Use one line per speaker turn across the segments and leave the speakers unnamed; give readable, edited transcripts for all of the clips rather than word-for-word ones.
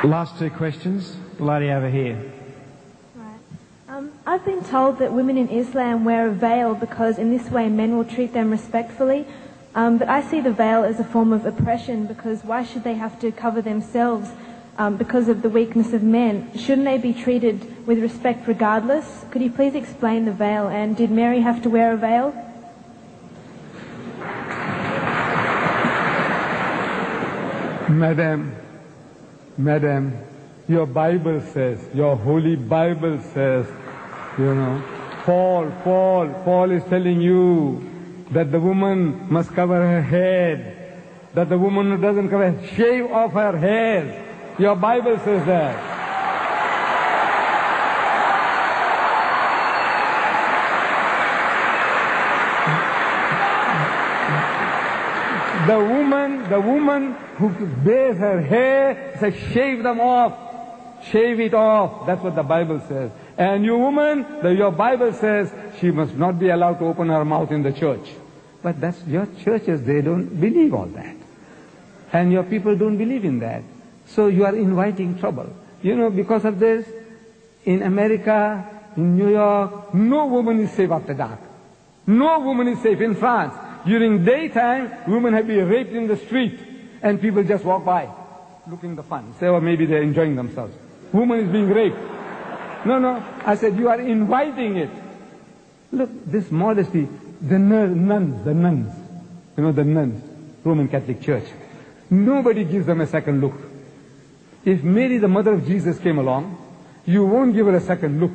Last two questions. The lady over here.
Right. I've been told that women in Islam wear a veil because in this way men will treat them respectfully. But I see the veil as a form of oppression because why should they have to cover themselves because of the weakness of men? Shouldn't they be treated with respect regardless? Could you please explain the veil, and did Mary have to wear a veil?
Madam, your Bible says, your holy Bible says, Paul is telling you that the woman must cover her head, that the woman who doesn't cover, shave off her hair. Your Bible says that. The woman who bears her hair says shave them off. Shave it off. That's what the Bible says. And you woman, your Bible says she must not be allowed to open her mouth in the church. But that's your churches, they don't believe all that. And your people don't believe in that. So you are inviting trouble. Because of this, in America, in New York, no woman is safe after dark. No woman is safe in France. During daytime, women have been raped in the street, and people just walk by, looking the fun. Say, maybe they're enjoying themselves. Woman is being raped. No. I said, you are inviting it. Look, this modesty, the nuns, the nuns, Roman Catholic Church. Nobody gives them a second look. If Mary, the mother of Jesus, came along, you won't give her a second look.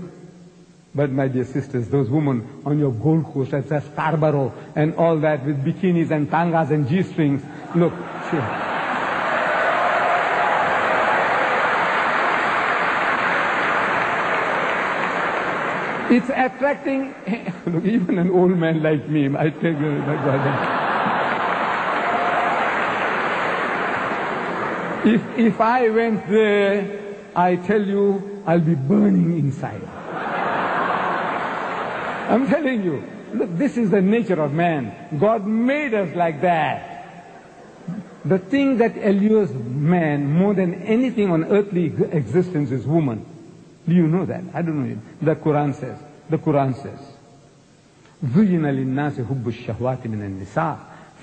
But my dear sisters, those women on your Gold Coast at Scarborough and all that with bikinis and tangas and G-strings, look, it's attracting, look, even an old man like me, I tell you, my brother. If I went there, I tell you, I'll be burning inside. I'm telling you, look, this is the nature of man. God made us like that. The thing that allures man more than anything on earthly existence is woman. Do you know that? I don't know. The Quran says, زُيِّنَ لِلنَّاسِ حُبُّ الشَّهْوَاتِ مِنَ النِّسَاءِ.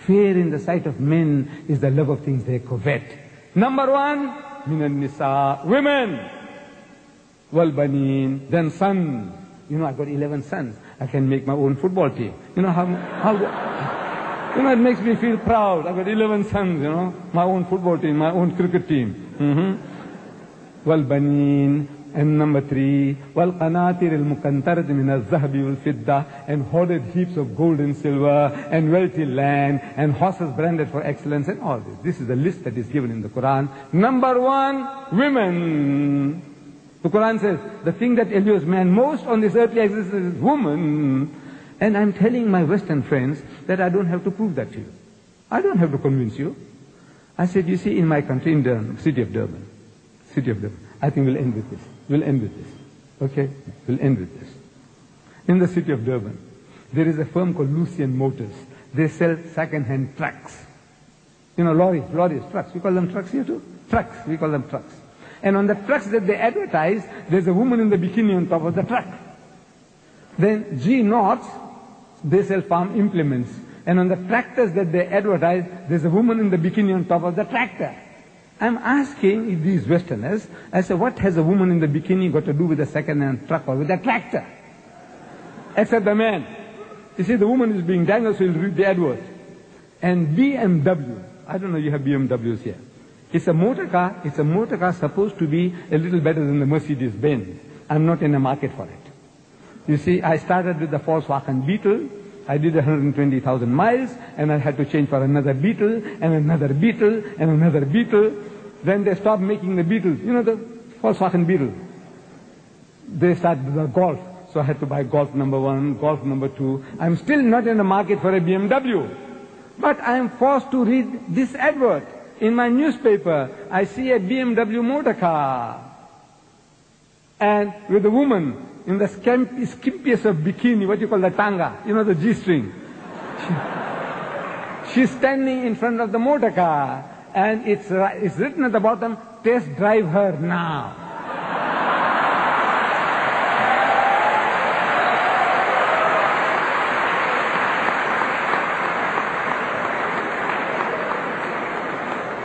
Fear in the sight of men is the love of things they covet. Number one, مِنَ النِّسَاءِ, women. وَالْبَنِينَ, then sons. I've got 11 sons. I can make my own football team. It makes me feel proud. I've got 11 sons, my own football team, my own cricket team. وَالْبَنِينَ, and number 3, وَالْقَنَاطِرِ الْمُقَنْطَرَةِ مِنَ الذَّهَبِ وَالْفِضَّةِ, and hoarded heaps of gold and silver, and wealthy land, and horses branded for excellence, and all this. This is the list that is given in the Quran. Number 1, women. The Quran says, the thing that allures man most on this earthly existence is woman. And I'm telling my Western friends that I don't have to prove that to you. I don't have to convince you. I said, you see, in my country, in Durban, city of Durban, I think we'll end with this. Okay? We'll end with this. In the city of Durban, there is a firm called Lucian Motors. They sell second-hand trucks. Lorries, trucks. We call them trucks here too? Trucks. We call them trucks. And on the trucks that they advertise, there's a woman in the bikini on top of the truck. Then G-North, they sell farm implements. And on the tractors that they advertise, there's a woman in the bikini on top of the tractor. I'm asking these Westerners, I say, what has a woman in the bikini got to do with a second-hand truck or with a tractor? Except the man. You see, the woman is being dangled, so you'll read the advert. And BMW, I don't know, you have BMWs here. It's a motor car supposed to be a little better than the Mercedes-Benz. I'm not in the market for it. You see, I started with the Volkswagen Beetle. I did 120,000 miles, and I had to change for another Beetle, and another Beetle, and another Beetle. Then they stopped making the Beetles. The Volkswagen Beetle. They started the Golf. So I had to buy Golf number 1, Golf number 2. I'm still not in the market for a BMW. But I am forced to read this advert. In my newspaper, I see a BMW motor car. And with a woman in the skimpiest of bikini, what you call the tanga, the G-string. She's standing in front of the motor car. And it's written at the bottom, Test drive her now.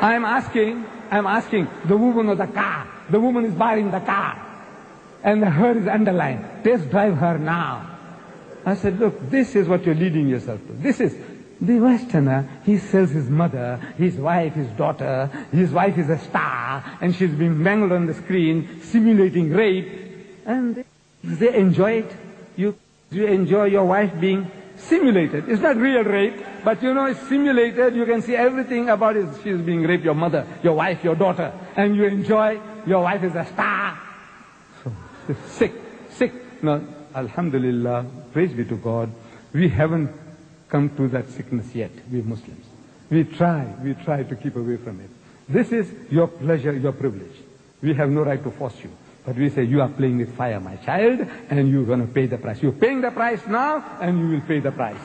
I'm asking the woman of the car. The woman is buying the car. And the her is underlined. Test drive her now. I said, look, this is what you're leading yourself to. This is the Westerner. He sells his mother, his wife, his daughter. His wife is a star, and she's being mangled on the screen, simulating rape. And they enjoy it. You enjoy your wife being simulated. It's not real rape, but you know it's simulated. You can see everything about it. She's being raped, your mother, your wife, your daughter. And you enjoy, your wife is a star. So, sick. No, alhamdulillah, praise be to God, we haven't come to that sickness yet, we Muslims. We try to keep away from it. This is your pleasure, your privilege. We have no right to force you. But we say, you are playing with fire, my child, and you're going to pay the price. You're paying the price now, and you will pay the price.